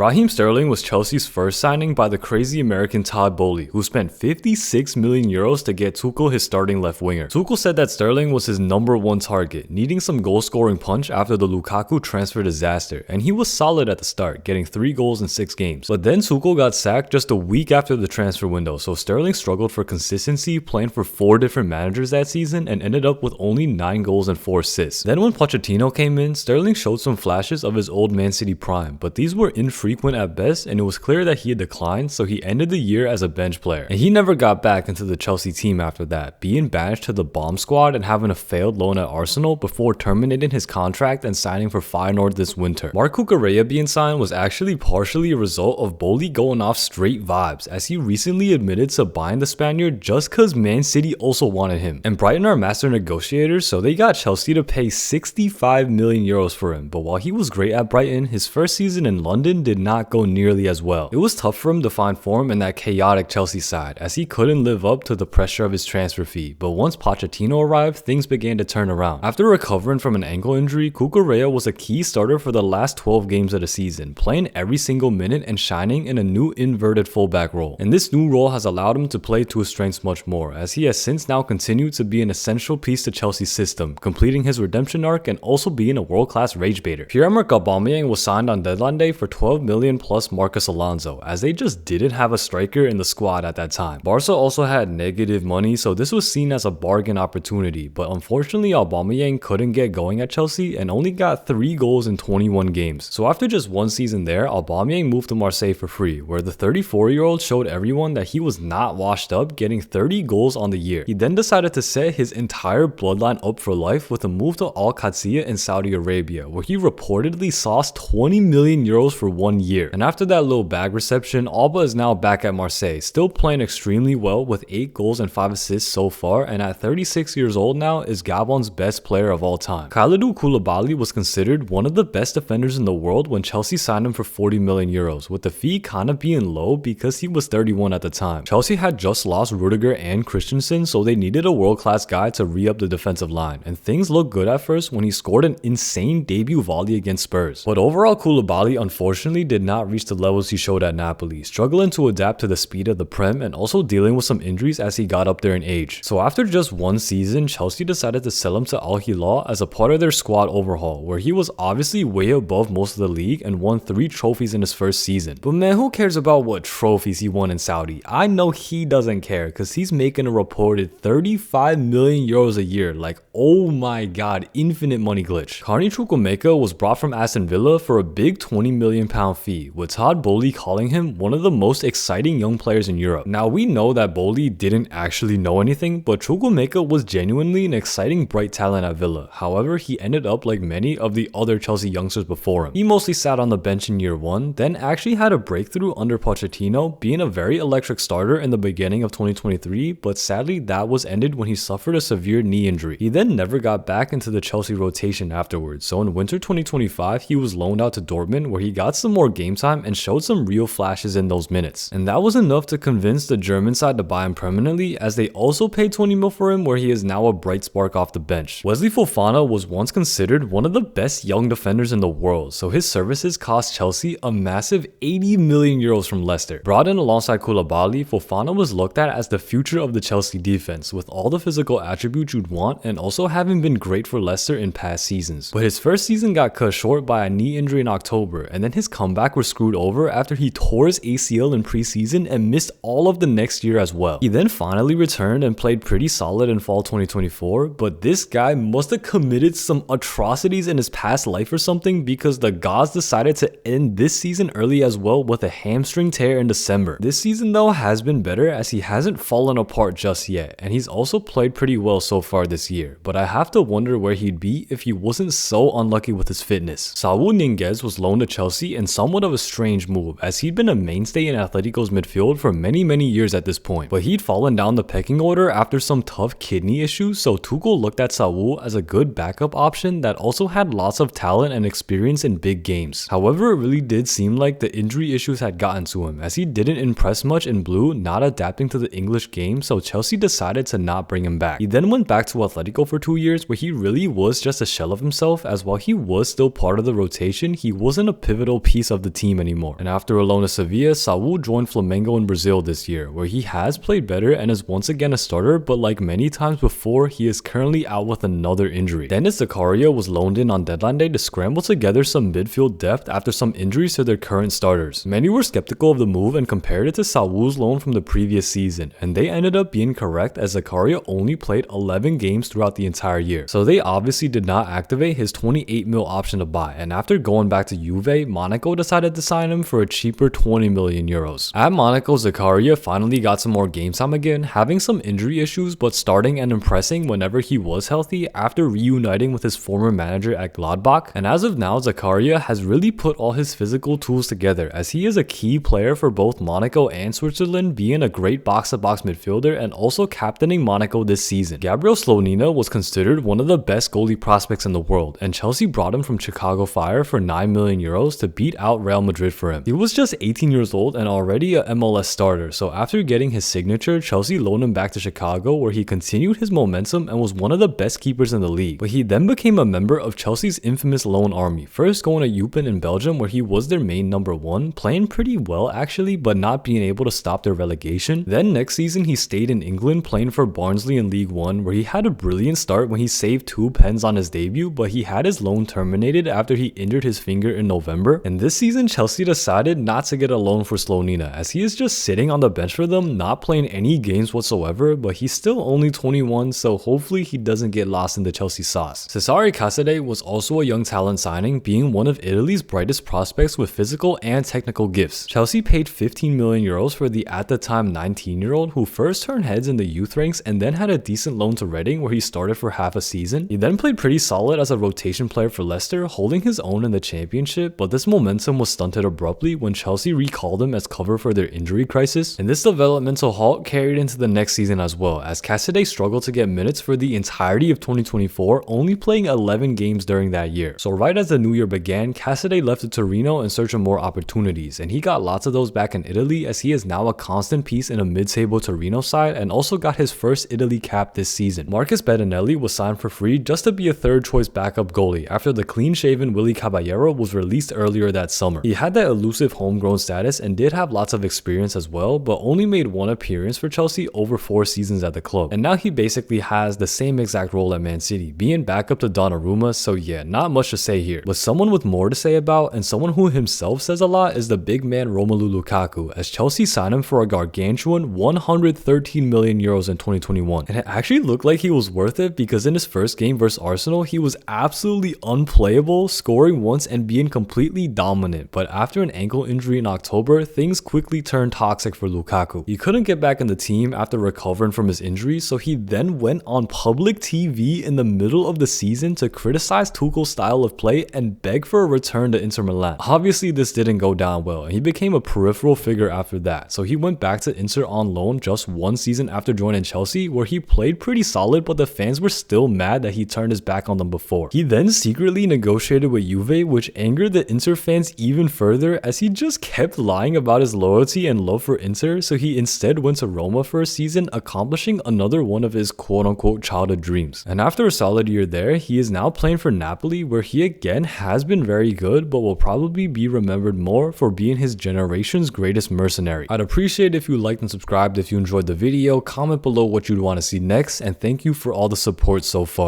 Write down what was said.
Raheem Sterling was Chelsea's first signing by the crazy American Todd Boehly, who spent 56 million euros to get Tuchel his starting left winger. Tuchel said that Sterling was his #1 target, needing some goal-scoring punch after the Lukaku transfer disaster, and he was solid at the start, getting 3 goals in 6 games. But then Tuchel got sacked just a week after the transfer window, so Sterling struggled for consistency, playing for 4 different managers that season, and ended up with only 9 goals and 4 assists. Then when Pochettino came in, Sterling showed some flashes of his old Man City prime, but these were infrequent at best, and it was clear that he had declined, so he ended the year as a bench player. And he never got back into the Chelsea team after that, being banished to the bomb squad and having a failed loan at Arsenal before terminating his contract and signing for Feyenoord this winter. Marc Cucurella being signed was actually partially a result of Boehly going off straight vibes, as he recently admitted to buying the Spaniard just cause Man City also wanted him. And Brighton are master negotiators, so they got Chelsea to pay 65 million euros for him, but while he was great at Brighton, his first season in London did not go nearly as well. It was tough for him to find form in that chaotic Chelsea side, as he couldn't live up to the pressure of his transfer fee, but once Pochettino arrived, things began to turn around. After recovering from an ankle injury, Cucurella was a key starter for the last 12 games of the season, playing every single minute and shining in a new inverted fullback role. And this new role has allowed him to play to his strengths much more, as he has since now continued to be an essential piece to Chelsea's system, completing his redemption arc and also being a world-class rage baiter. Pierre-Emerick Aubameyang was signed on deadline day for 12 million plus Marcus Alonso, as they just didn't have a striker in the squad at that time. Barca also had negative money, so this was seen as a bargain opportunity, but unfortunately Aubameyang couldn't get going at Chelsea and only got 3 goals in 21 games. So after just 1 season there, Aubameyang moved to Marseille for free, where the 34-year-old showed everyone that he was not washed up, getting 30 goals on the year. He then decided to set his entire bloodline up for life with a move to Al Qadsiya in Saudi Arabia, where he reportedly sauced 20 million euros for 1 year. And after that little bag reception, Alba is now back at Marseille, still playing extremely well with 8 goals and 5 assists so far, and at 36 years old now is Gabon's best player of all time. Kalidou Koulibaly was considered one of the best defenders in the world when Chelsea signed him for 40 million euros, with the fee kind of being low because he was 31 at the time. Chelsea had just lost Rudiger and Christensen, so they needed a world-class guy to re-up the defensive line, and things looked good at first when he scored an insane debut volley against Spurs. But overall, Koulibaly unfortunately did not reach the levels he showed at Napoli, struggling to adapt to the speed of the Prem and also dealing with some injuries as he got up there in age. So after just 1 season, Chelsea decided to sell him to Al Hilal as a part of their squad overhaul, where he was obviously way above most of the league and won 3 trophies in his first season. But man, who cares about what trophies he won in Saudi? I know he doesn't care, because he's making a reported 35 million euros a year. Like, oh my god, infinite money glitch. Carney Chukwuemeka was brought from Aston Villa for a big £20 million fee, with Todd Boehly calling him one of the most exciting young players in Europe. Now we know that Boehly didn't actually know anything, but Chukwuemeka was genuinely an exciting bright talent at Villa. However, he ended up like many of the other Chelsea youngsters before him. He mostly sat on the bench in year 1, then actually had a breakthrough under Pochettino, being a very electric starter in the beginning of 2023, but sadly that was ended when he suffered a severe knee injury. He then never got back into the Chelsea rotation afterwards, so in winter 2025 he was loaned out to Dortmund, where he got some more game time and showed some real flashes in those minutes. And that was enough to convince the German side to buy him permanently, as they also paid 20 mil for him, where he is now a bright spark off the bench. Wesley Fofana was once considered one of the best young defenders in the world, so his services cost Chelsea a massive 80 million euros from Leicester. Brought in alongside Koulibaly, Fofana was looked at as the future of the Chelsea defense, with all the physical attributes you'd want and also having been great for Leicester in past seasons. But his first season got cut short by a knee injury in October, and then his comeback was screwed over after he tore his ACL in preseason and missed all of the next year as well. He then finally returned and played pretty solid in fall 2024, but this guy must have committed some atrocities in his past life or something, because the gods decided to end this season early as well with a hamstring tear in December. This season though has been better, as he hasn't fallen apart just yet, and he's also played pretty well so far this year, but I have to wonder where he'd be if he wasn't so unlucky with his fitness. Saul Niguez was loaned to Chelsea in somewhat of a strange move, as he'd been a mainstay in Atletico's midfield for many years at this point, but he'd fallen down the pecking order after some tough kidney issues, so Tuchel looked at Saul as a good backup option that also had lots of talent and experience in big games. However, it really did seem like the injury issues had gotten to him, as he didn't impress much in blue, not adapting to the English game, so Chelsea decided to not bring him back. He then went back to Atletico for 2 years, where he really was just a shell of himself, as while he was still part of the rotation, he wasn't a pivotal piece of the team anymore. And after a loan to Sevilla, Saul joined Flamengo in Brazil this year, where he has played better and is once again a starter, but like many times before, he is currently out with another injury. Then Zakaria was loaned in on deadline day to scramble together some midfield depth after some injuries to their current starters. Many were skeptical of the move and compared it to Saul's loan from the previous season, and they ended up being correct as Zakaria only played 11 games throughout the entire year. So they obviously did not activate his 28 mil option to buy, and after going back to Juve, Monaco decided to sign him for a cheaper 20 million euros. At Monaco, Zakaria finally got some more game time again, having some injury issues but starting and impressing whenever he was healthy after reuniting with his former manager at Gladbach. And as of now, Zakaria has really put all his physical tools together, as he is a key player for both Monaco and Switzerland, being a great box-to-box midfielder and also captaining Monaco this season. Gabriel Slonina was considered one of the best goalie prospects in the world, and Chelsea brought him from Chicago Fire for 9 million euros to beat out Real Madrid for him. He was just 18 years old and already a MLS starter, so after getting his signature, Chelsea loaned him back to Chicago, where he continued his momentum and was one of the best keepers in the league. But he then became a member of Chelsea's infamous loan army, first going to Eupen in Belgium, where he was their main number one, playing pretty well actually, but not being able to stop their relegation. Then next season he stayed in England, playing for Barnsley in League One, where he had a brilliant start when he saved 2 pens on his debut, but he had his loan terminated after he injured his finger in November. And this season Chelsea decided not to get a loan for Slonina, as he is just sitting on the bench for them, not playing any games whatsoever, but he's still only 21, so hopefully he doesn't get lost in the Chelsea sauce. Cesare Casadei was also a young talent signing, being one of Italy's brightest prospects with physical and technical gifts. Chelsea paid 15 million euros for the at the time 19-year-old, who first turned heads in the youth ranks and then had a decent loan to Reading, where he started for half a season. He then played pretty solid as a rotation player for Leicester, holding his own in the championship, but this momentum was stunted abruptly when Chelsea recalled him as cover for their injury crisis. And this developmental halt carried into the next season as well, as Casadei struggled to get minutes for the entirety of 2024, only playing 11 games during that year. So right as the new year began, Casadei left to Torino in search of more opportunities, and he got lots of those back in Italy, as he is now a constant piece in a mid-table Torino side and also got his first Italy cap this season. Marcus Bettinelli was signed for free just to be a third choice backup goalie after the clean-shaven Willy Caballero was released earlier that summer. He had that elusive homegrown status and did have lots of experience as well, but only made one appearance for Chelsea over 4 seasons at the club. And now he basically has the same exact role at Man City, being backup to Donnarumma, so yeah, not much to say here. But someone with more to say about, and someone who himself says a lot, is the big man Romelu Lukaku, as Chelsea signed him for a gargantuan 113 million euros in 2021. And it actually looked like he was worth it, because in his first game versus Arsenal, he was absolutely unplayable, scoring once and being completely dominant. But after an ankle injury in October, things quickly turned toxic for Lukaku. He couldn't get back in the team after recovering from his injury, so he then went on public TV in the middle of the season to criticize Tuchel's style of play and beg for a return to Inter Milan. Obviously this didn't go down well, and he became a peripheral figure after that, so he went back to Inter on loan just 1 season after joining Chelsea, where he played pretty solid, but the fans were still mad that he turned his back on them before. He then secretly negotiated with Juve, which angered the Inter fans even further, as he just kept lying about his loyalty and love for Inter, so he instead went to Roma for a season, accomplishing another one of his quote-unquote childhood dreams. And after a solid year there, he is now playing for Napoli, where he again has been very good, but will probably be remembered more for being his generation's greatest mercenary. I'd appreciate if you liked and subscribed if you enjoyed the video, comment below what you'd want to see next, and thank you for all the support so far.